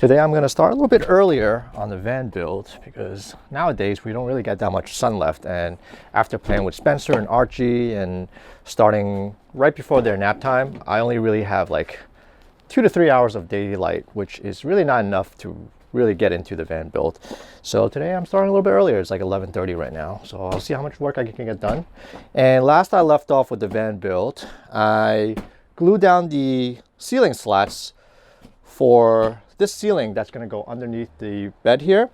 Today I'm going to start a little bit earlier on the van build because nowadays we don't really get that much sun left, and after playing with Spencer and Archie and starting right before their nap time, I only really have like 2 to 3 hours of daylight, which is really not enough to really get into the van build. So today I'm starting a little bit earlier. It's like 11:30 right now, so I'll see how much work I can get done. And last I left off with the van build, I glued down the ceiling slats for this ceiling that's going to go underneath the bed here.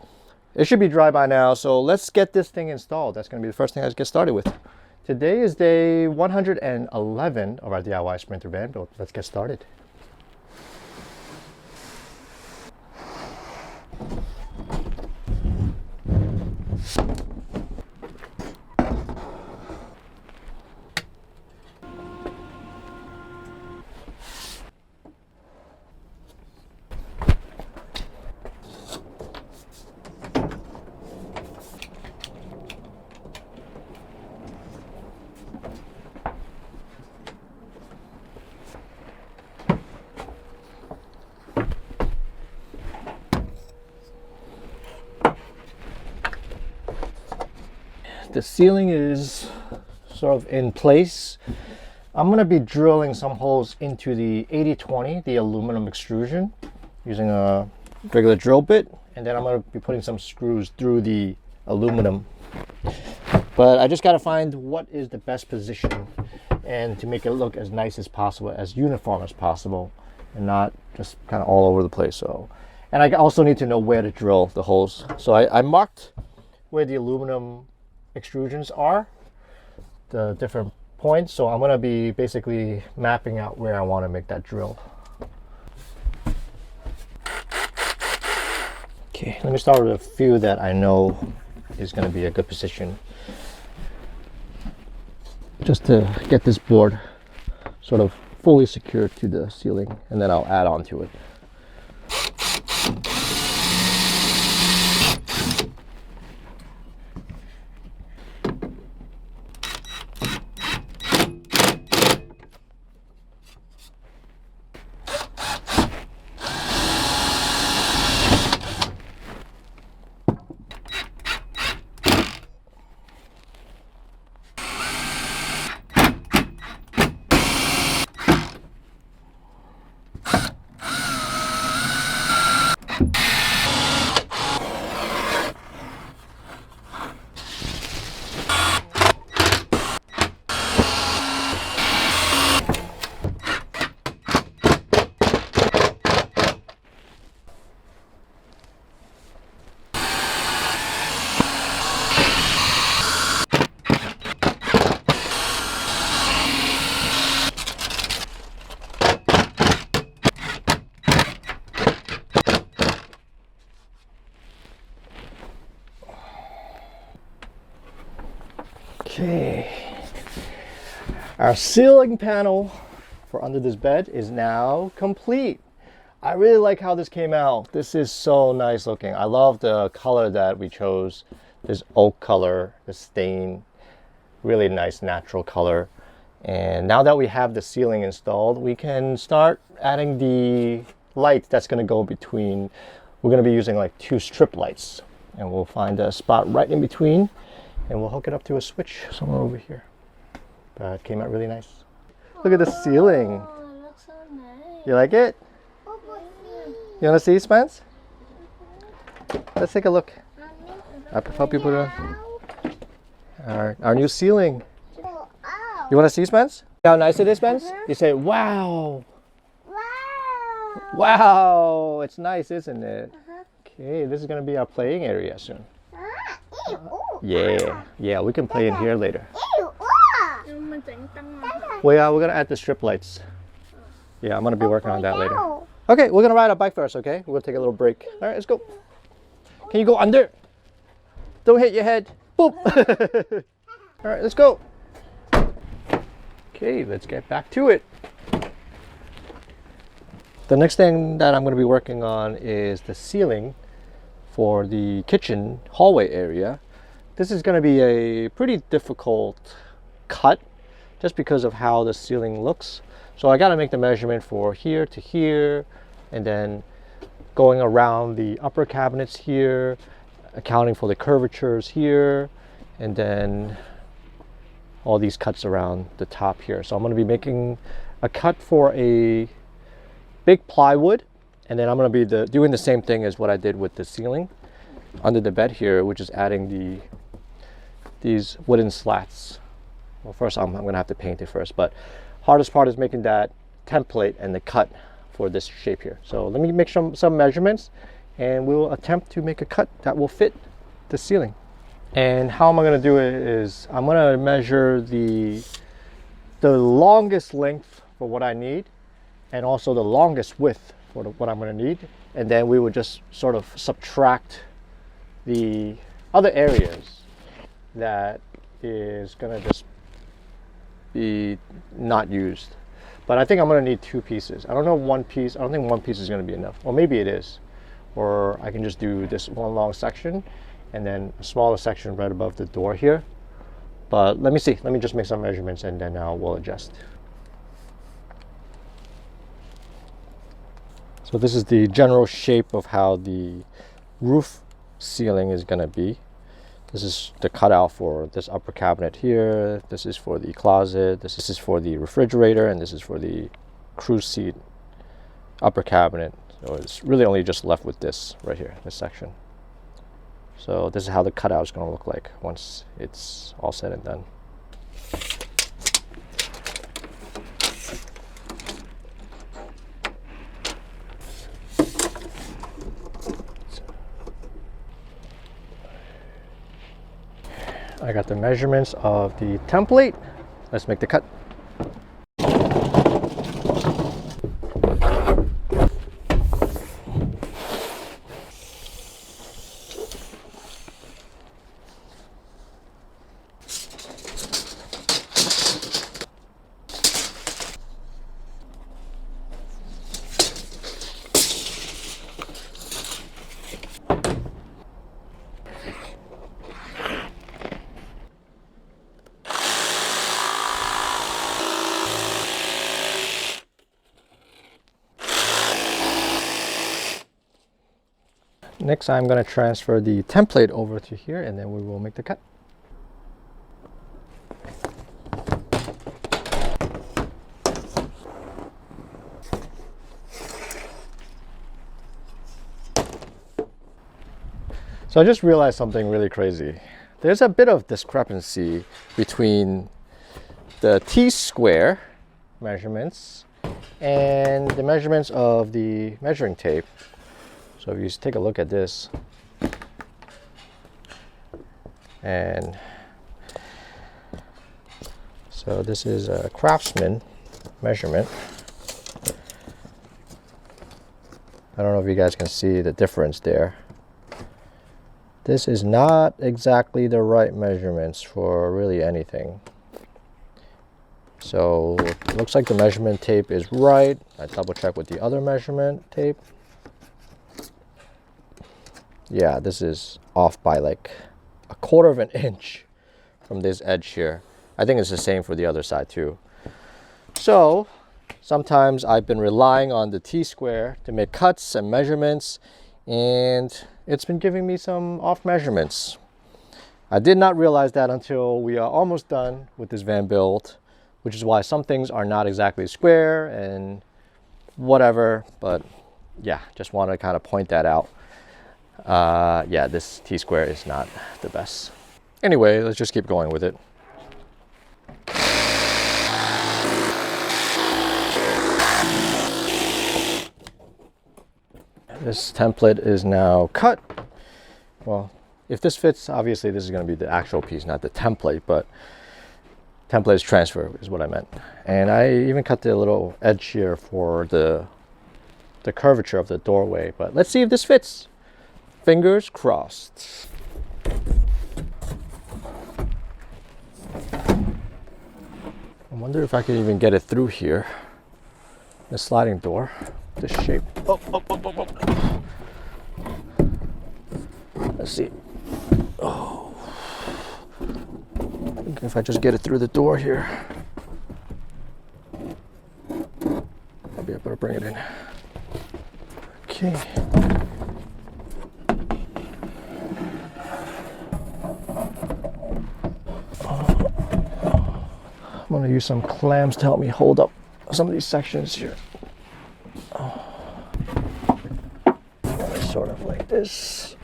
It should be dry by now, so let's get this thing installed. That's going to be the first thing I get started with. Today is day 111 of our DIY Sprinter van build. Let's get started. The ceiling is sort of in place. I'm going to be drilling some holes into the 80/20, the aluminum extrusion, using a regular drill bit, and then I'm going to be putting some screws through the aluminum. But I just got to find what is the best position and to make it look as nice as possible, as uniform as possible, and not just kind of all over the place. And I also need to know where to drill the holes. So I marked where the aluminum extrusions are, the different points, so I'm going to be basically mapping out where I want to make that drill. Okay, let me start with a few that I know is going to be a good position, just to get this board sort of fully secured to the ceiling, and then I'll add on to it. Okay, our ceiling panel for under this bed is now complete. I really like how this came out. This is so nice looking. I love the color that we chose, this oak color, the stain, really nice natural color. And now that we have the ceiling installed, we can start adding the light that's going to go between. We're going to be using like 2 strip lights, and we'll find a spot right in between, and we'll hook it up to a switch somewhere over here. But it came out really nice. Look at the ceiling. Oh, it looks so nice. You like it? You want to see, Spence? Let's take a look. I'll help you put it on. Our new ceiling. You want to see, Spence? How nice it is, Spence? You say, wow. Wow. Wow. It's nice, isn't it? Okay, this is going to be our playing area soon. Yeah, we can play in here later. Well, yeah, we're gonna add the strip lights. Yeah, I'm gonna be working on that later. Okay, we're gonna ride a bike first, okay? We're gonna take a little break. All right, let's go. Can you go under? Don't hit your head. Boop. All right, let's go. Okay, let's get back to it. The next thing that I'm gonna be working on is the ceiling for the kitchen hallway area. This is going to be a pretty difficult cut just because of how the ceiling looks. So I got to make the measurement for here to here, and then going around the upper cabinets here, accounting for the curvatures here, and then all these cuts around the top here. So I'm going to be making a cut for a big plywood, and then I'm going to be doing the same thing as what I did with the ceiling under the bed here, which is adding these wooden slats. Well, first I'm going to have to paint it first, but hardest part is making that template and the cut for this shape here. So let me make some measurements, and we'll attempt to make a cut that will fit the ceiling. And how am I going to do it is I'm going to measure the longest length for what I need, and also the longest width for what I'm going to need, and then we will just sort of subtract the other areas that is going to just be not used. But I think I'm going to need 2 pieces. I don't know, 1 piece. I don't think 1 piece is going to be enough. Or maybe it is. Or I can just do this one long section and then a smaller section right above the door here. But let me see. Let me just make some measurements, and then we'll adjust. So this is the general shape of how the roof ceiling is going to be. This is the cutout for this upper cabinet here. This is for the closet. This is for the refrigerator, and this is for the cruise seat upper cabinet. So it's really only just left with this right here, this section. So this is how the cutout is going to look like once it's all said and done. I got the measurements of the template. Let's make the cut. Next, I'm going to transfer the template over to here, and then we will make the cut. So I just realized something really crazy. There's a bit of discrepancy between the T-square measurements and the measurements of the measuring tape. So if you take a look at this, and so this is a Craftsman measurement. I don't know if you guys can see the difference there. This is not exactly the right measurements for really anything. So it looks like the measurement tape is right. I double check with the other measurement tape. Yeah, this is off by like 1/4 of an inch from this edge here. I think it's the same for the other side too. So sometimes I've been relying on the T-square to make cuts and measurements, and it's been giving me some off measurements. I did not realize that until we are almost done with this van build, which is why some things are not exactly square and whatever. But yeah, just want to kind of point that out. Yeah, this T-square is not the best. Anyway, let's just keep going with it. This template is now cut. Well, if this fits, obviously this is going to be the actual piece, not the template, but template is transfer is what I meant. And I even cut the little edge here for the curvature of the doorway. But let's see if this fits. Fingers crossed. I wonder if I can even get it through here. The sliding door, this shape. Oh. Let's see. Oh. If I just get it through the door here, I'll be able to bring it in. Okay. going to use some clamps to help me hold up some of these sections here. Sort of like this.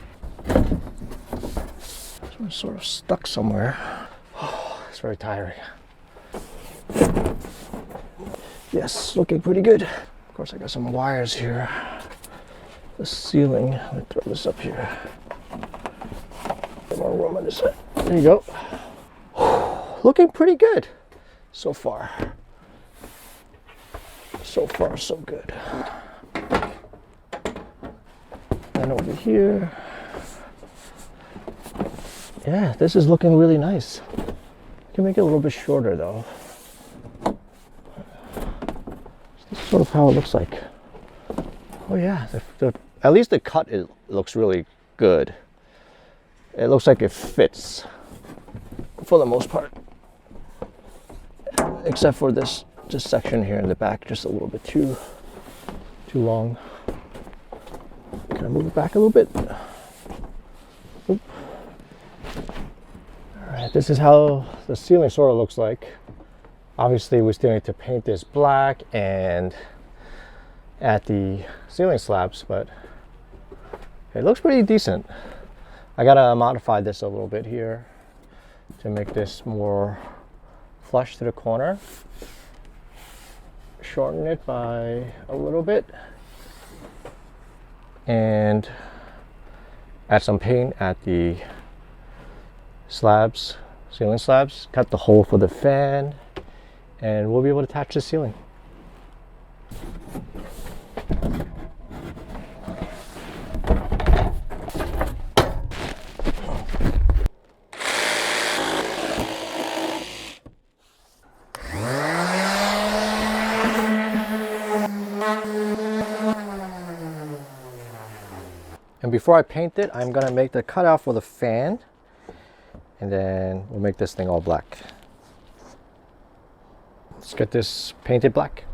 So it's sort of stuck somewhere. It's very tiring. Yes, looking pretty good. Of course, I got some wires here. The ceiling. Let me throw this up here. Get more room on this side. There you go. Looking pretty good so far. So far, so good. And over here. Yeah, this is looking really nice. Can make it a little bit shorter though. This is sort of how it looks like. Oh yeah, at least the cut looks really good. It looks like it fits for the most part. Except for this section here in the back, just a little bit too long. Can I move it back a little bit? Oop. All right, this is how the ceiling sort of looks like. Obviously, we still need to paint this black and add the ceiling slabs, but it looks pretty decent. I gotta modify this a little bit here to make this more flush to the corner. Shorten it by a little bit and add some paint at the slabs, ceiling slabs, cut the hole for the fan, and we'll be able to attach the ceiling. And before I paint it, I'm gonna make the cutout for the fan, and then we'll make this thing all black. Let's get this painted black.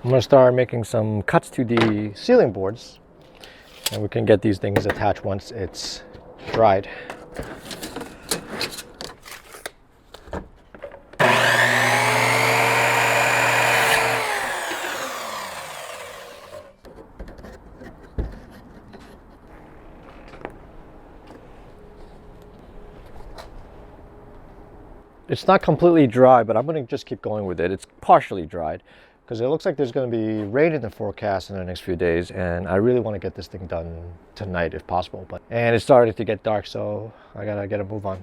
I'm going to start making some cuts to the ceiling boards, and we can get these things attached once it's dried. It's not completely dry, but I'm going to just keep going with it. It's partially dried, because it looks like there's going to be rain in the forecast in the next few days, and I really want to get this thing done tonight if possible. And it's starting to get dark, so I gotta get a move on.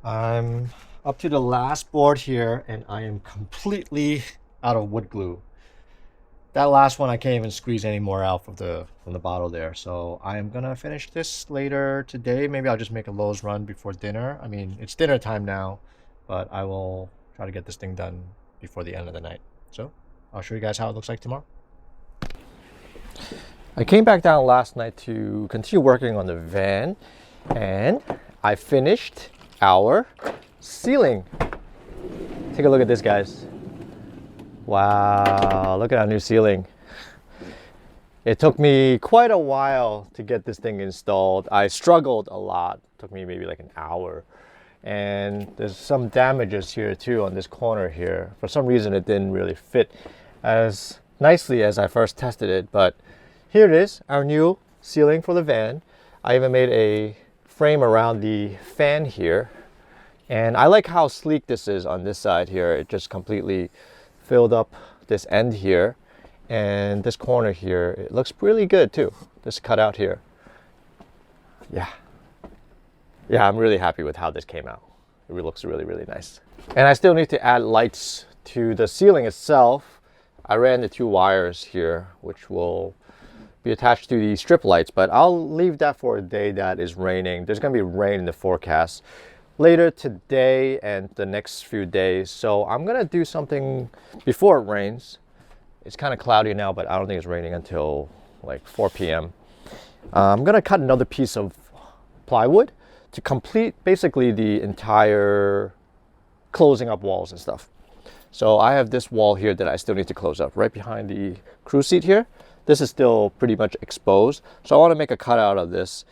I'm up to the last board here, and I am completely out of wood glue. That last one I can't even squeeze any more out from the bottle there. So I'm gonna finish this later today. Maybe I'll just make a Lowe's run before dinner. I mean, it's dinner time now, but I will try to get this thing done before the end of the night. So I'll show you guys how it looks like tomorrow. I came back down last night to continue working on the van, and I finished our ceiling. Take a look at this, guys. Wow, look at our new ceiling. It took me quite a while to get this thing installed. I struggled a lot. It took me maybe like an hour. And there's some damages here too on this corner here. For some reason it didn't really fit as nicely as I first tested it, but here it is, our new ceiling for the van. I even made a frame around the fan here, and I like how sleek this is on this side here. It just completely filled up this end here, and this corner here, it looks really good too, this cutout here. Yeah, I'm really happy with how this came out. It looks really, really nice. And I still need to add lights to the ceiling itself. I ran the 2 wires here, which will be attached to the strip lights, but I'll leave that for a day that is raining. There's gonna be rain in the forecast later today and the next few days. So I'm gonna do something before it rains. It's kind of cloudy now, but I don't think it's raining until like 4 p.m. I'm gonna cut another piece of plywood to complete basically the entire closing up walls and stuff. So I have this wall here that I still need to close up right behind the crew seat here. This is still pretty much exposed. So I want to make a cutout of this,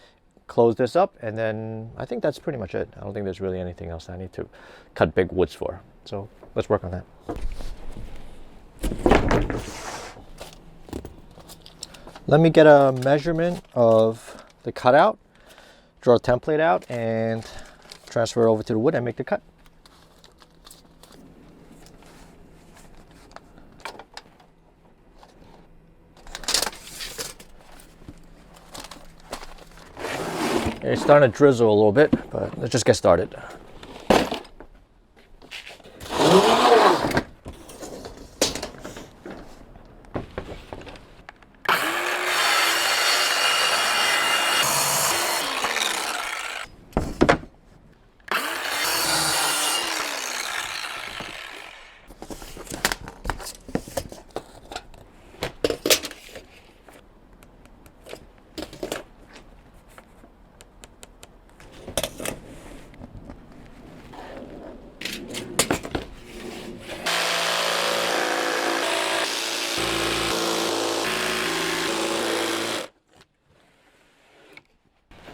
close this up, and then I think that's pretty much it. I don't think there's really anything else I need to cut big woods for. So let's work on that. Let me get a measurement of the cutout, draw a template out, and transfer over to the wood and make the cut. It's starting to drizzle a little bit, but let's just get started.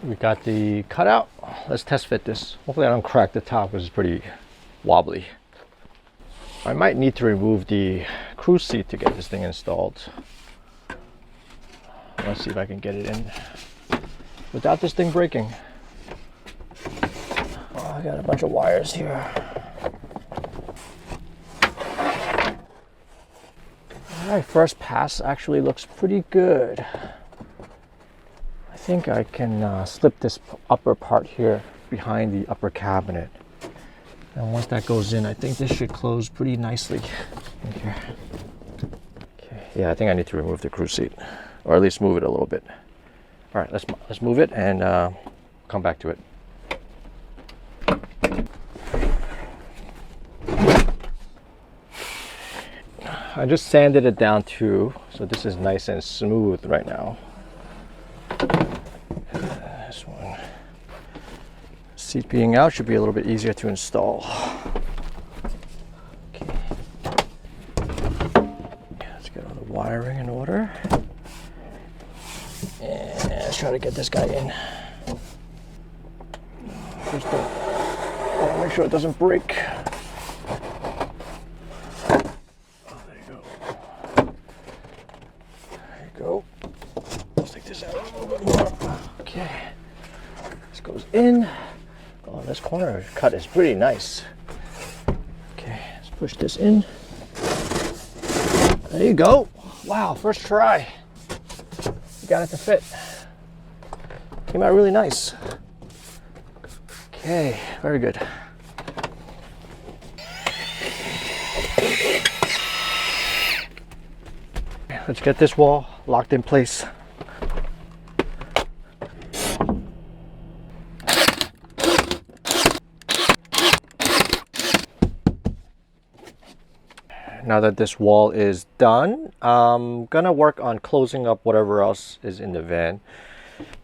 We got the cutout. Let's test fit this. Hopefully I don't crack the top, because it's pretty wobbly. I might need to remove the cruise seat to get this thing installed. Let's see if I can get it in without this thing breaking. Oh, I got a bunch of wires here. Alright, first pass actually looks pretty good. I think I can slip this upper part here behind the upper cabinet. And once that goes in, I think this should close pretty nicely in here. Okay, yeah, I think I need to remove the cruise seat, or at least move it a little bit. All right, let's move it and come back to it. I just sanded it down too, so this is nice and smooth right now. This one, seat being out, should be a little bit easier to install. Okay. Let's get all the wiring in order. And let's try to get this guy in. First, I want to make sure it doesn't break. In. Oh, this corner cut is pretty nice. Okay, let's push this in. There you go. Wow, first try. You got it to fit. Came out really nice. Okay, very good. Let's get this wall locked in place. Now that this wall is done, I'm gonna work on closing up whatever else is in the van.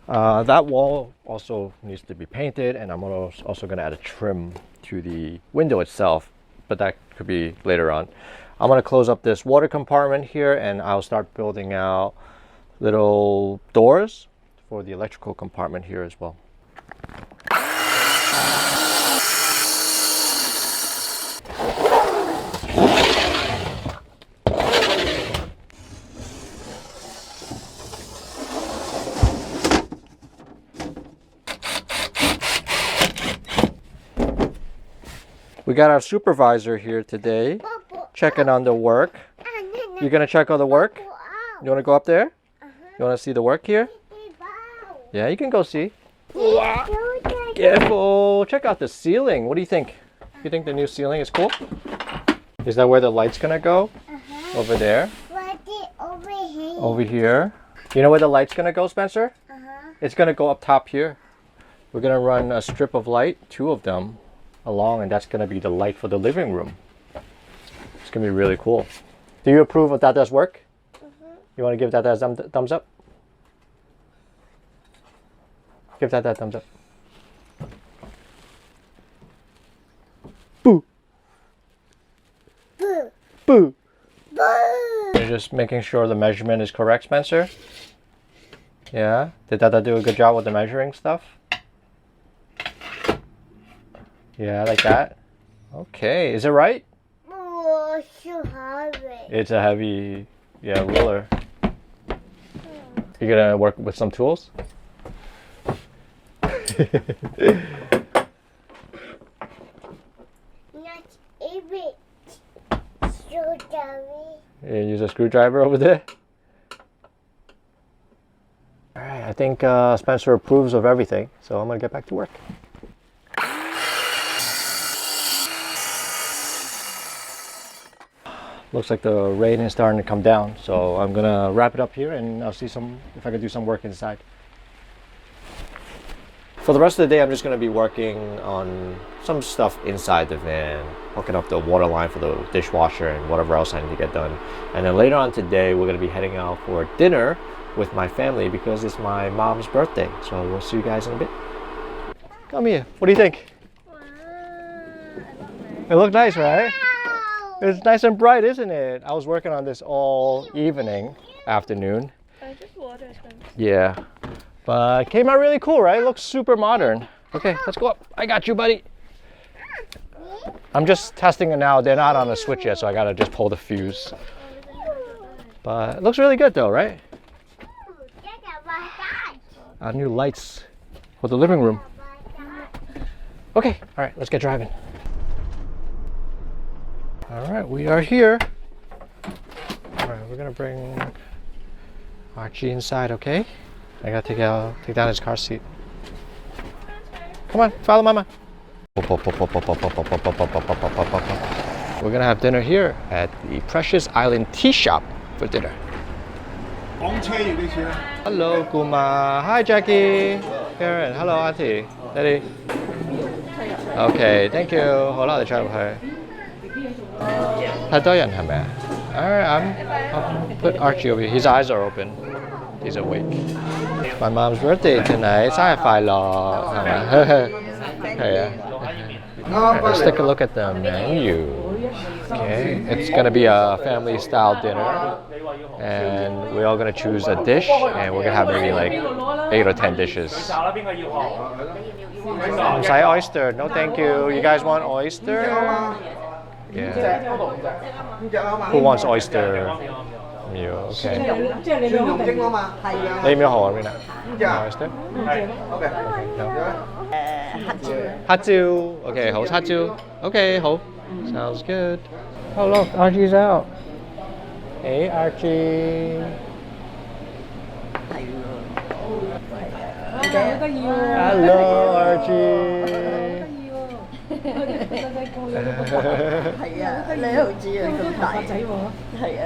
That wall also needs to be painted, and I'm also gonna add a trim to the window itself, but that could be later on. I'm gonna close up this water compartment here, and I'll start building out little doors for the electrical compartment here as well. We got our supervisor here today, checking on the work. You gonna check on the work? You wanna go up there? You wanna see the work here? Yeah, you can go see. Careful! Check out the ceiling. What do you think? You think the new ceiling is cool? Is that where the light's gonna go? Over there? Over here. Over here. You know where the light's gonna go, Spencer? It's gonna go up top here. We're gonna run a strip of light, 2 of them, along, and that's gonna be the light for the living room. It's gonna be really cool. Do you approve of Dada's work? You want to give Dada a thumbs up? Give Dada a thumbs up. Boo! Boo. Boo! Boo. You're just making sure the measurement is correct, Spencer? Yeah? Did Dada do a good job with the measuring stuff? Yeah, like that? Okay, is it right? Oh, so heavy. It's a heavy, yeah, ruler. You gonna work with some tools? Not even so heavy. You use a screwdriver over there? Alright, I think Spencer approves of everything, so I'm gonna get back to work. Looks like the rain is starting to come down, so I'm gonna wrap it up here and I'll see if I can do some work inside. For the rest of the day, I'm just gonna be working on some stuff inside the van, hooking up the water line for the dishwasher and whatever else I need to get done. And then later on today, we're gonna be heading out for dinner with my family because it's my mom's birthday. So we'll see you guys in a bit. Come here. What do you think? Wow. I love It looked nice, right? It's nice and bright, isn't it? I was working on this all afternoon. Just water. Yeah, but it came out really cool, right? It looks super modern. Okay, let's go up. I got you, buddy. I'm just testing it now. They're not on the switch yet, so I gotta just pull the fuse. But it looks really good though, right? Our new lights for the living room. Okay, all right, let's get driving. All right, we are here. All right, we're gonna bring Archie inside, okay? I gotta take down his car seat. Come on, follow Mama. We're gonna have dinner here at the Precious Island Tea Shop for dinner. Hello, Guma. Hi, Jackie. Karen. Hello, Auntie. Daddy. Okay, thank you. 好啦，我哋出入去。太多人係咪啊？ Alright, I'll put Archie over here. His eyes are open. He's awake. My mom's birthday tonight. 生日快樂，係咪？係啊。Alright, let's take a look at the menu. Okay, it's gonna be a family-style dinner, and we're all gonna choose a dish, and we're gonna have maybe like 8 or 10 dishes. Say oyster. No, thank you. You guys want oyster? Yeah. Who wants oyster? You okay? 你要何邊啊？oyster? Okay. 黑椒. Okay, 好黑椒. Okay, 好. Sounds good. Oh look, Archie's out. Hey Archie. Hello Archie. 係啊，你好似啊咁大仔喎，係啊，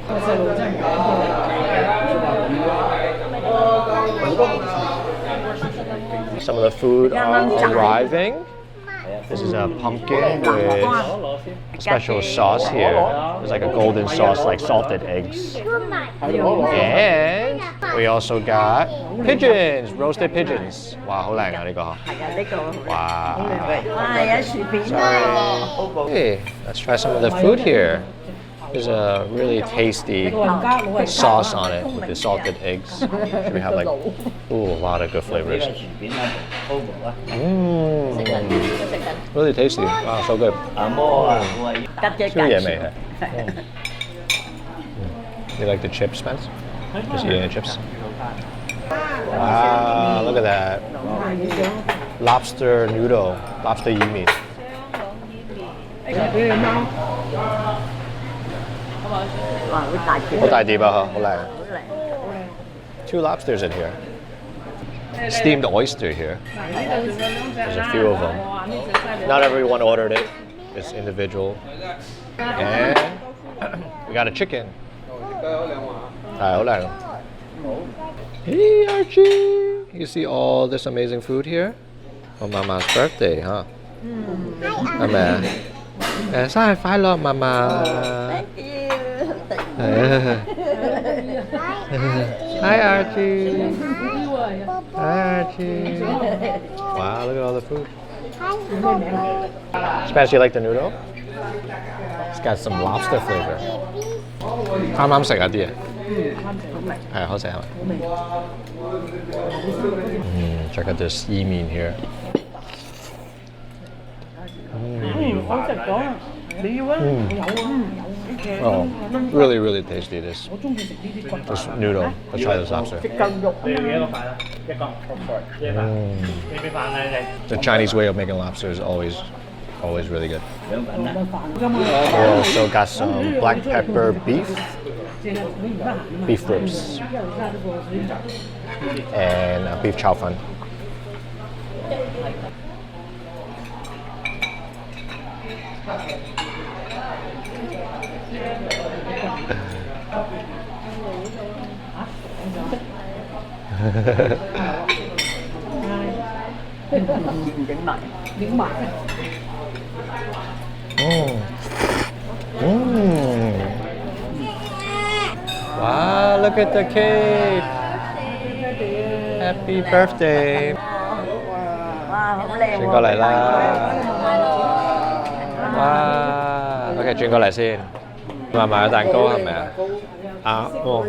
細路真係Some of the food are arriving. This is a pumpkin with special sauce here. There's like a golden sauce, like salted eggs. And we also got pigeons, roasted pigeons. Wow, 好靚啊呢個。係啊，呢個哇。哇，有薯片喎。 Hey, let's try some of the food here. There's a really tasty sauce on it with the salted eggs. Should we have like, ooh, a lot of good flavors. Really tasty. Wow, so good.超野味係。You like the chips, Spence? Just eating the chips. Wow, look at that. Lobster noodle, lobster 意麵。哇，好大碟，好大碟啊，好靚。Two lobsters in here. Steamed oyster here. There's a few of them. Not everyone ordered it. It's individual. And we got a chicken. 係好靚。Hey Archie, you see all this amazing food here for Mama's birthday, huh? 係咪啊？生日快樂，媽媽。Hi Archie. Hi Archie. Wow, look at all the food. Spence, you like the noodle? It's got some lobster flavor. 啱啱食啊啲嘢。係好食係咪？Check out this 意麵 here. Oh, really, really tasty this noodle. Let's try this lobster. The Chinese way of making lobster is always really good. We also got some black pepper beef ribs, and a beef chow fun. Wow, look at the cake. Happy birthday. 哇，好靚喎！轉過嚟啦。哇 ，OK， 轉過嚟先。買埋個蛋糕係咪啊？啊，哦。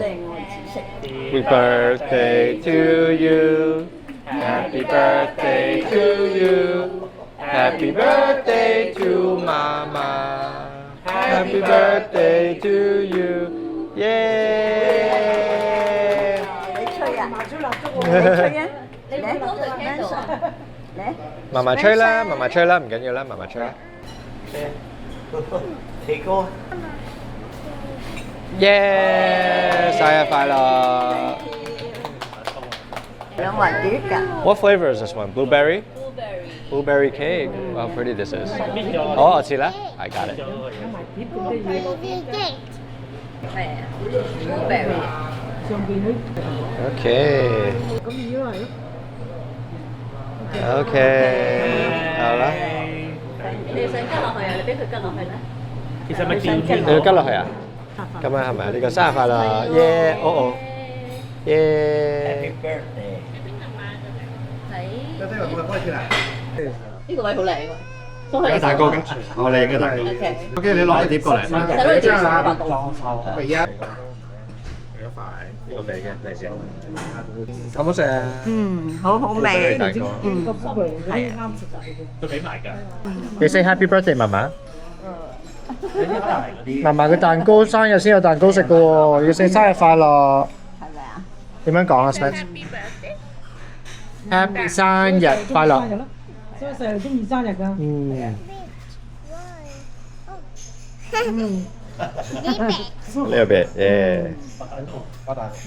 Happy birthday to you. Happy birthday to you. Happy birthday to Mama. Happy birthday to you. Yeah. 你吹啊？你吹啊？嚟，慢慢吹啦，慢慢吹啦，唔緊要啦，慢慢吹啦。起歌。耶！生日快樂！兩環碟㗎。What flavor is this one? Blueberry? Blueberry cake. How pretty this is. Oh, I see that. I got it. Okay. Okay. 好啦。你想跟落去啊？你俾佢跟落去啦。其實咪調轉你要跟落去啊？咁樣係咪？呢個生日快樂！耶！哦哦！耶！ birthday。呢個位好靚喎。有蛋糕嘅，我哋影嘅蛋糕。OK， 你攞個碟過嚟。使攞碟上白度。俾啊！俾一塊呢個俾嘅，嚟先。好唔好食啊？好好味。蛋糕。係啊。都俾埋㗎。你 say happy birthday 媽媽。嫲嫲嘅蛋糕生日先有蛋糕食嘅喎，要 say 生日快樂。係咪啊？點樣講啊 ？Spence？Happy 生日快樂。所以成日中意生日㗎。Little bit, yeah.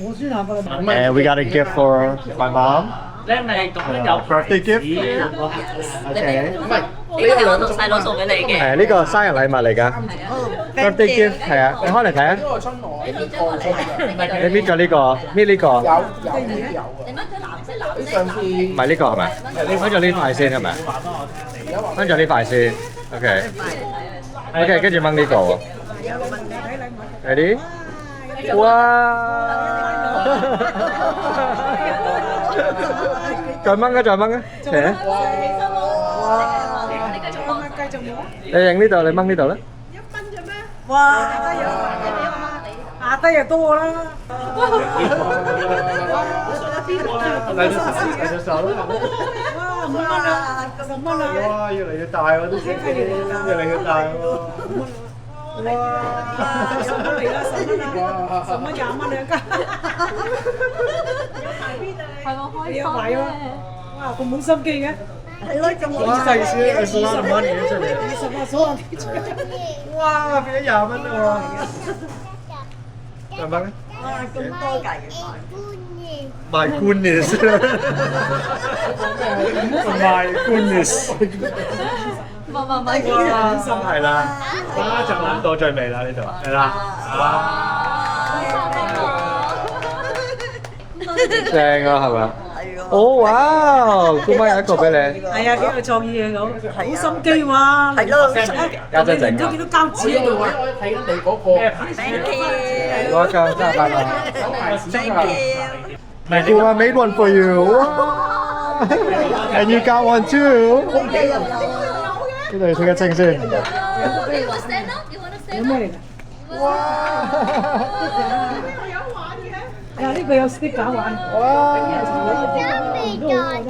我先下個禮拜。And we got a gift for my mom. 靚你咁樣有 birthday gift. OK。呢個係我同細佬送俾你嘅。係呢個生日禮物嚟㗎。birthday gift 係啊，你開嚟睇啊。你搣咗呢個，搣呢個。你乜佢藍色？唔係呢個係咪？你搣咗呢塊先係咪？掹咗呢塊先。OK。OK， 跟住掹呢個喎。Ready？ 哇！再掹啊！再掹啊！扯！哇！你影呢度，你掹呢度啦。1蚊啫咩？哇！下低又多啦。嚟隻手啦！哇，5蚊啦，10蚊啦。哇，越嚟越大喎，都越嚟越大喎。哇！10蚊嚟啦，10蚊啦，10蚊20蚊兩間。係我開你有買喎？哇，咁冇心機嘅。係咯，咁哇！細先你數20蚊嘢出嚟20蚊數下幾出？哇！變咗20蚊啦喎！2蚊咧？哇，咁多計嘅 My goodness! My goodness! 買係啦，就諗到最尾啦呢度，係啦，正啊係咪？哦哇！姑媽有一個俾你，係啊，幾有創意啊咁，好心機嘛。係咯，家陣整都見到膠紙喺度啊。睇緊你嗰個 thank you，攞張真係拜拜。 thank you。Well, I made one for you. Wow. And you got one too. 呢度要清一清先。有咩嚟㗎？哇！啊，呢個有 sticker 玩。哇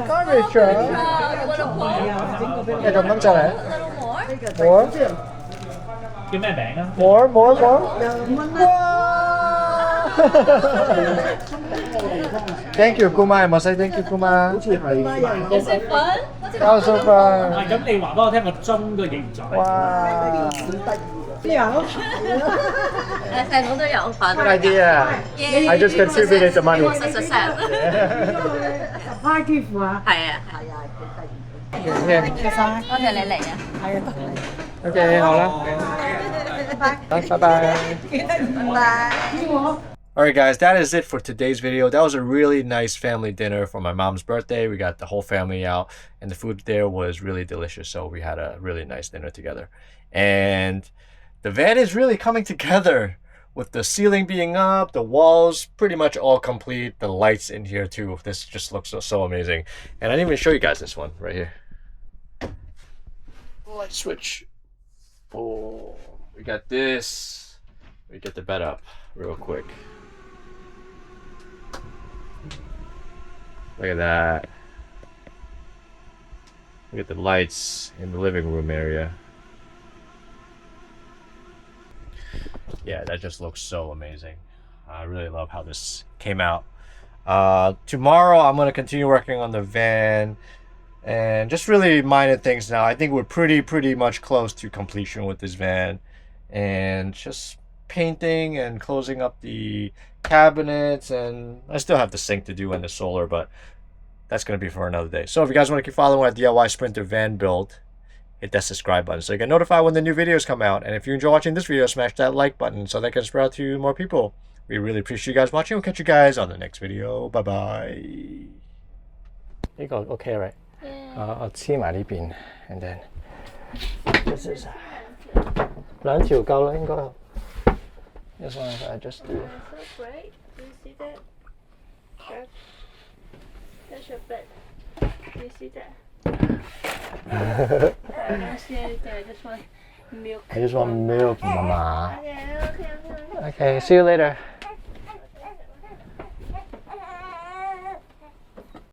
！Garbage 啊！你咁就嚟？More？叫咩名啊？ More？哇！Thank you，姑媽，有冇 say thank you，姑媽？好似係。有食粉？有食粉。咁你話俾我聽個鐘個形狀。哇！邊有？誒細佬都有份。 Good idea. I just contributed the money. 實。派幾乎啊？係啊，多謝多謝你嚟啊！係啊， OK，好啦，拜拜。拜拜。Alright guys, that is it for today's video. That was a really nice family dinner for my mom's birthday. We got the whole family out and the food there was really delicious. So we had a really nice dinner together. And the van is really coming together with the ceiling being up, the walls pretty much all complete, the lights in here too. This just looks so amazing. And I didn't even show you guys this one right here. Light switch. Oh, we got this. We get the bed up real quick. Look at that. Look at the lights in the living room area. Yeah, that just looks so amazing. I really love how this came out. Tomorrow I'm going to continue working on the van and just really minor things now. I think we're pretty much close to completion with this van and just painting and closing up the cabinets, and I still have the sink to do and the solar, but that's going to be for another day. So if you guys want to keep following our DIY Sprinter van build, hit that subscribe button so you get notified when the new videos come out. And if you enjoy watching this video, smash that like button so that can spread out to more people. We really appreciate you guys watching. We'll catch you guys on the next video. Bye bye. 呢個 OK right? Yeah. 我黐埋呢邊 and then this is 兩條夠啦應該。This one I just do. So bright. Do you see that? That's your bed. Do you see that? I don't see anything. I just want milk. I just want milk, Mama. Okay. Okay, see you later.